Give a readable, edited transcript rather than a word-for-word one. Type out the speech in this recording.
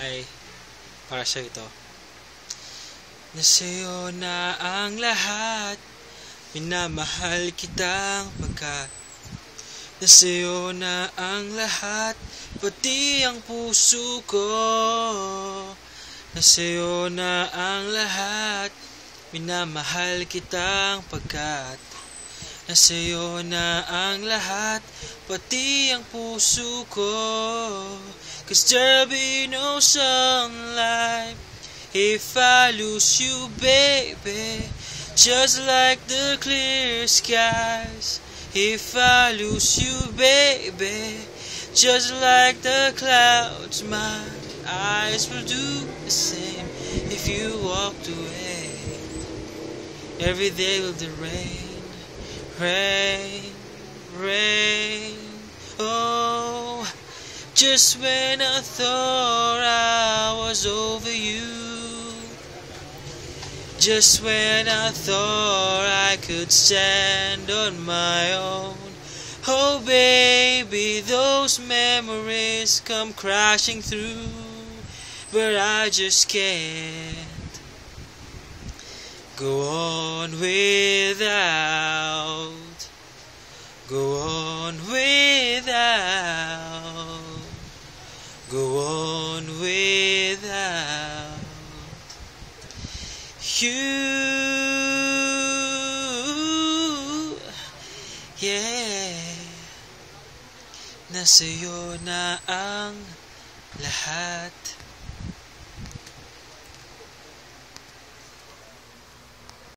ay para sa ito. Nasayo na ang lahat, minamahal kitang pagkat nasayo na ang lahat, pati ang puso ko. Nasayo na ang lahat, minamahal kitang pagkat nasayo na ang lahat, pati ang puso ko. 'Cause there'll be no sunlight if I lose you, baby. Just like the clear skies if I lose you, baby. Just like the clouds, my eyes will do the same if you walked away. Every day will the rain, rain, rain. Oh, just when I thought I was over you, just when I thought I could stand on my own. Oh baby, those memories come crashing through, but I just can't go on without, go on without, go on without you. Yeah, nasayo na ang lahat.